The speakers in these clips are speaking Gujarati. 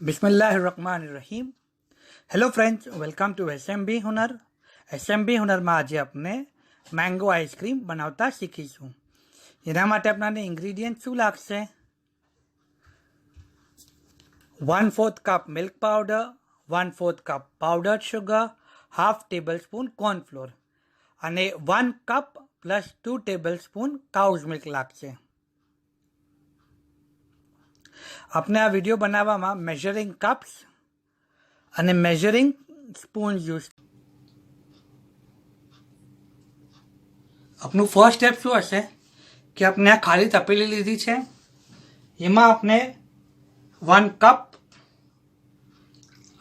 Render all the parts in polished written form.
બિસ્મિલ્લાહિર્રહમાનિર્રહીમ. Hello friends, welcome to SMB Hunar. એસએમબી હુનરમાં આજે આપણે મેંગો આઈસ્ક્રીમ બનાવતા શીખીશું. એના માટે આપણને ઇન્ગ્રીડિયન્ટ શું લાગશે? 1/4 cup milk powder, 1/4 cup powdered sugar, half tablespoon cornflour અને 1 cup plus 2 tablespoon cow's milk લાગશે. આપણે આ વિડીયો બનાવવામાં મેઝરિંગ કપ્સ અને મેઝરિંગ સ્પૂન યુઝ. આપનું ફર્સ્ટ સ્ટેપ શું હશે કે આપણે આ ખાલી તપેલી લીધી છે, એમાં આપણે 1 કપ,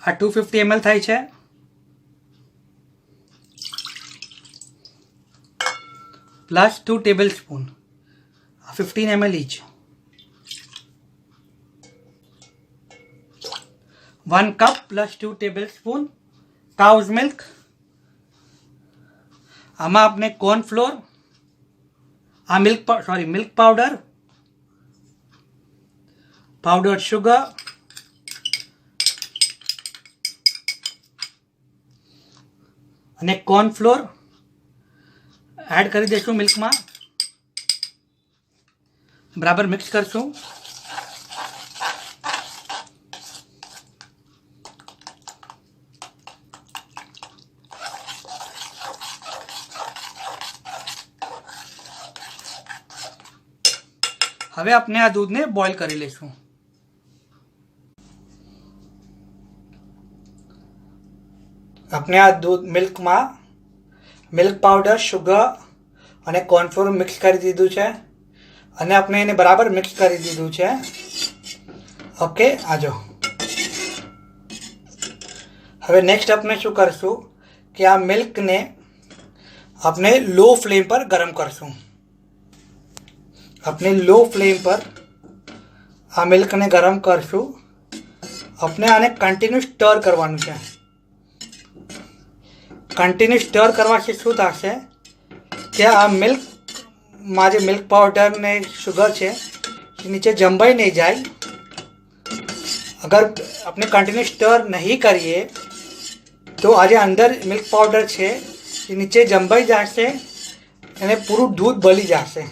આ 250 ml થાય છે, plus 2 table spoon, 15 ml each. 1 cup plus 2 tablespoon cow's milk. આમાં આપણે કોર્નફ્લોર, મિલ્ક પાવડર, પાવડર્ડ શુગર અને કોર્નફ્લોર એડ કરી દઈશું મિલ્કમાં. બરાબર મિક્સ કરશું. હવે આપણે આ દૂધને બોઇલ કરી લઈશું. આપણે આ દૂધ મિલ્કમાં મિલ્ક પાવડર, શુગર અને કોર્નફ્લોર મિક્સ કરી દીધું છે અને આપણે એને બરાબર મિક્સ કરી દીધું છે. ઓકે, આજો. હવે નેક્સ્ટ આપણે શું કરશું કે આ મિલ્કને આપણે લો ફ્લેમ પર ગરમ કરશું. આપણે લો ફ્લેમ પર આ મિલ્કને ગરમ કરશું. આપણે આને કન્ટિન્યુ સ્ટર કરવાનું છે. કન્ટિન્યુ સ્ટર કરવાથી શું થશે કે આ મિલ્કમાં જે મિલ્ક પાવડર ને શુગર છે એ નીચે જંબાઈ નહીં જાય. અગર આપણે કન્ટિન્યુ સ્ટર નહીં કરીએ તો આ જે અંદર મિલ્ક પાવડર છે એ નીચે જંબાઈ જશે અને પૂરું દૂધ બળી જશે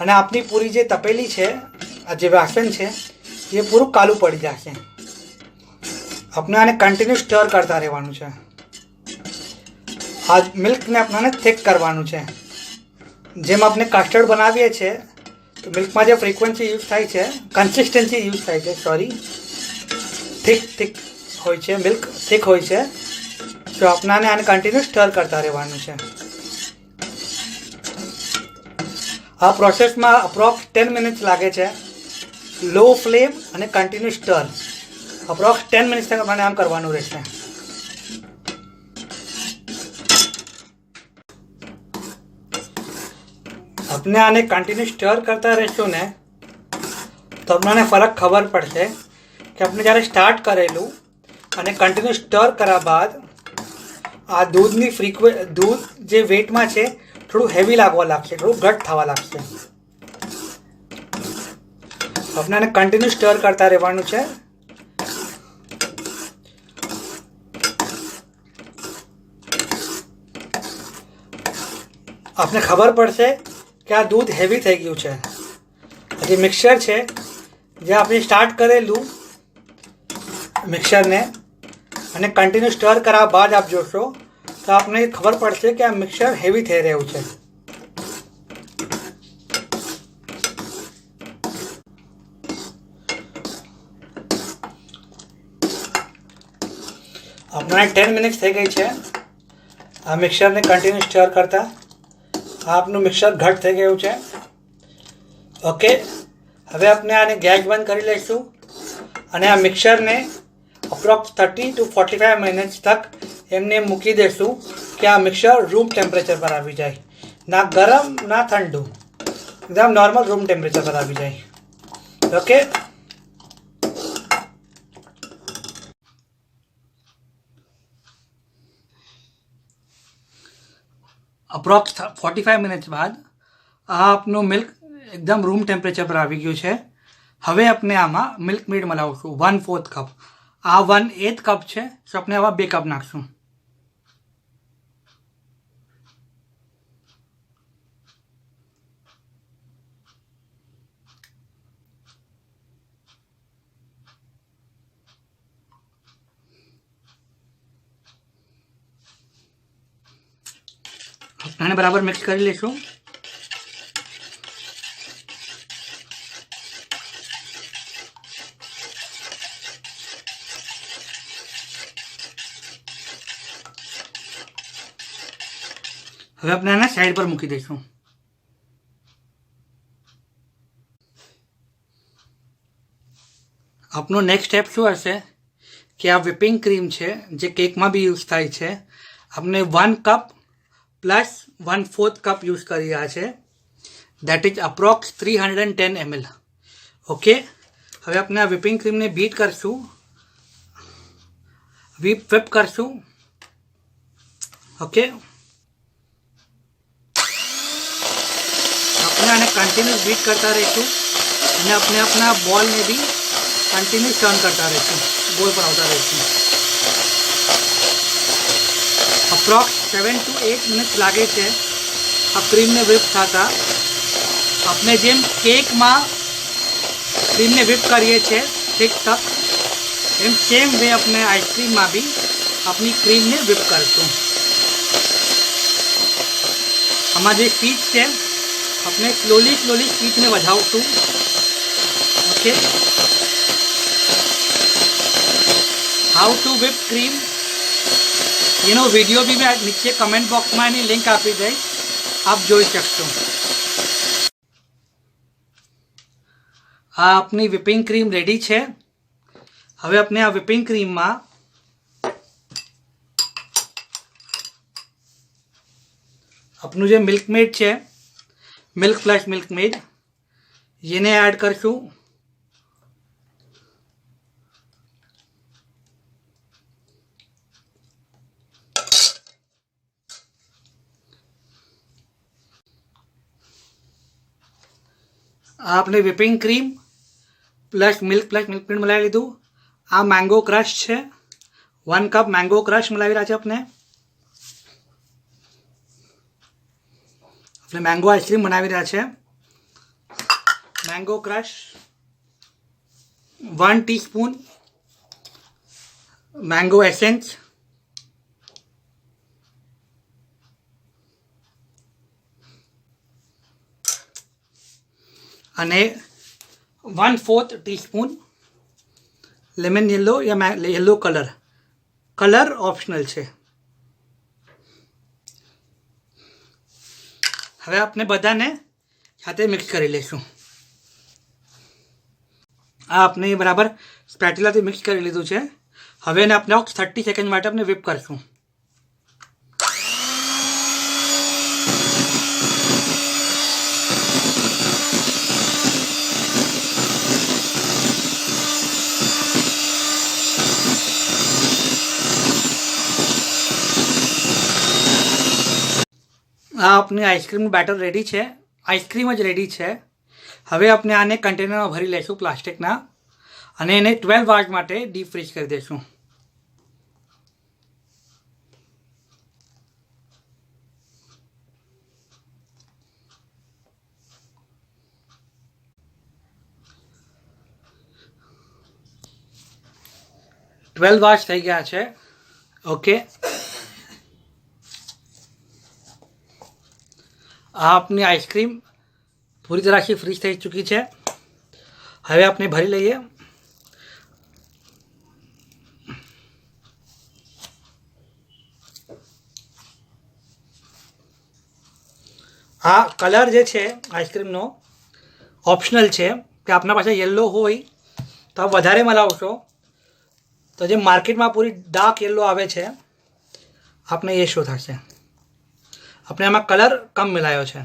અને આપણી પૂરી જે તપેલી છે, આ જે વાસણ છે એ પૂરું કાલું પડી જશે. આપણે આને કન્ટિન્યુ સ્ટર કરતા રહેવાનું છે. આ મિલ્કને આપણને થિક કરવાનું છે. જેમ આપણે કસ્ટર્ડ બનાવીએ છીએ તો મિલ્કમાં જે ફ્રીક્વન્સી યુઝ થાય છે, કન્સિસ્ટન્સી યુઝ થાય છે, થિક હોય છે, મિલ્ક થિક હોય છે. તો આપણને આને કન્ટિન્યુ સ્ટર કરતા રહેવાનું છે. આ પ્રોસેસમાં અપ્રોક્સ 10 મિનિટ્સ લાગે છે. લો ફ્લેમ અને કન્ટિન્યુ સ્ટર અપ્રોક્સ 10 મિનિટ્સ તક મને આમ કરવાનું રહેશે. આપણે આને કન્ટિન્યુ સ્ટર કરતા રહીશું ને તો આપણને ફરક ખબર પડશે કે આપણે જ્યારે સ્ટાર્ટ કરેલું અને કન્ટિન્યુ સ્ટર કર્યા બાદ આ દૂધ જે વેટમાં છે થોડું હેવી લાગવા લાગશે, થોડું ઘટ થવા લાગશે. આપણે આને કન્ટિન્યુ સ્ટર કરતા રહેવાનું છે. આપને ખબર પડશે કે આ દૂધ હેવી થઈ ગયું છે. જે મિક્સર છે, જે આપણે સ્ટાર્ટ કરેલું મિક્સરને અને કન્ટિન્યુ સ્ટર કર્યા બાદ આપ જોશો તો આપને ખબર પડશે કે આ મિક્સર હેવી થઈ રહ્યું છે. આપણે 10 મિનિટ થઈ ગઈ છે આ મિક્સરને કન્ટિન્યુ સ્ટર કરતા. આપનું મિક્સર ઘટ થઈ ગયું છે. ઓકે, હવે આપણે આને ગેસ બંધ કરી લઈશું અને આ મિક્સરને અપ્રોક્સ 30 to 45 મિનિટ્સ તક એમને મૂકી દઈશું કે આ મિક્સર રૂમ ટેમ્પરેચર પર આવી જાય. ના ગરમ ના ઠંડુ, એકદમ નોર્મલ રૂમ ટેમ્પરેચર પર આવી જાય. ઓકે, અપ્રોક્સ 45 મિનિટ્સ બાદ આ આપનું મિલ્ક એકદમ રૂમ ટેમ્પરેચર પર આવી ગયું છે. હવે આપણે આમાં મિલ્ક મેડ મલાવશું 1/4 કપ. આ 1/8 કપ છે, તો આપણે આવા 2 કપ નાખશું. આને બરાબર મિક્સ કરી લઈશું. હવે આપણે આને સાઈડ પર મૂકી દઈશું. આપનો નેક્સ્ટ સ્ટેપ શું હશે કે આ whipping ક્રીમ છે જે કેકમાં બી યુઝ થાય છે, આપણે 1 કપ પ્લસ 1/4 કપ યુઝ કરી રહ્યા છે. That is approx 310 ml. Okay, હવે આપણે આ whipping ક્રીમને બીટ કરશું, whip કરશું. ઓકે, આપણે આને કન્ટિન્યુઅસ બીટ કરતા રહીશું અને આપણે આપણા બોલને બી કન્ટિન્યુઅસ ટર્ન કરતા રહીશું, ગોળ પર આવતા રહીશું. અપ્રોક્સ 7 to 8 મિનિટ લાગે છે આ ક્રીમને whip થતા. આપણે જેમ કેકમાં ક્રીમને whip કરીએ છીએ ઠીક તક, એમ સેમ વે આપણે આઈસ્ક્રીમમાં બી આપણી ક્રીમને whip કરશું. આમાં જે સ્પીડ છે આપણે સ્લોલી સ્પીડને વધાવશું. Okay, how to whip cream એનો વિડીયો બી મેં નીચે કમેન્ટ બોક્સમાં એની લિંક આપી દઈશ, આપ જોઈ શકશો. આ આપની whipping ક્રીમ રેડી છે. હવે આપણે આ whipping ક્રીમમાં આપનું જે મિલ્ક મેડ છે, મિલ્ક પ્લસ મિલ્ક મેડ, એને એડ કરશું. आपने whipping cream plus milk made मिलाई लीधु. आ मैंगो क्रश है, 1 कप मैंगो क्रश मिलावी रहा है. अपने मैंगो आइसक्रीम बनावी रहा है. Mango crush 1 teaspoon, mango essence અને 1/4 ટીસ્પૂન લેમન યલો યા યલો કલર ઓપ્શનલ છે. હવે આપણે બધાને સાથે મિક્સ કરી લઈશું. આ આપણે બરાબર સ્પેટલાથી મિક્સ કરી લીધું છે. હવે એને આપણે 30 સેકન્ડ માટે આપણે whip કરશું. આ આપની આઈસ્ક્રીમનું બેટર રેડી છે, આઈસ્ક્રીમ જ રેડી છે. હવે આપણે આને કન્ટેનરમાં ભરી લઈશું પ્લાસ્ટિકના અને એને 12 અવર્સ માટે ડીપ ફ્રીઝ કરી દઈશું. ટ્વેલ્વ અવર્સ થઈ ગયા છે. ઓકે, આપની આઈસ્ક્રીમ પૂરી તરહથી ફ્રીઝ થઈ ચૂકી છે. હવે આપણે ભરી લઈએ. આ કલર જે છે આઈસ્ક્રીમનો ઓપ્શનલ છે કે આપના પાસે યલો હોય તો આપ વધારે મલાવશો તો જે માર્કેટમાં પૂરી ડાર્ક યલો આવે છે આપને એ શો થશે. આપણે આમાં કલર કમ મિલાયો છે.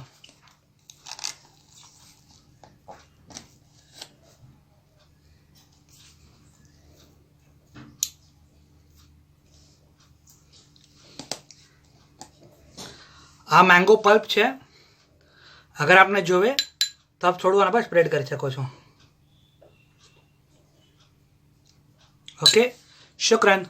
આ મેંગો પલ્પ છે. અગર આપને જોવે તો આપ થોડું આના પર સ્પ્રેડ કરી શકો છો. ઓકે, શુક્રન.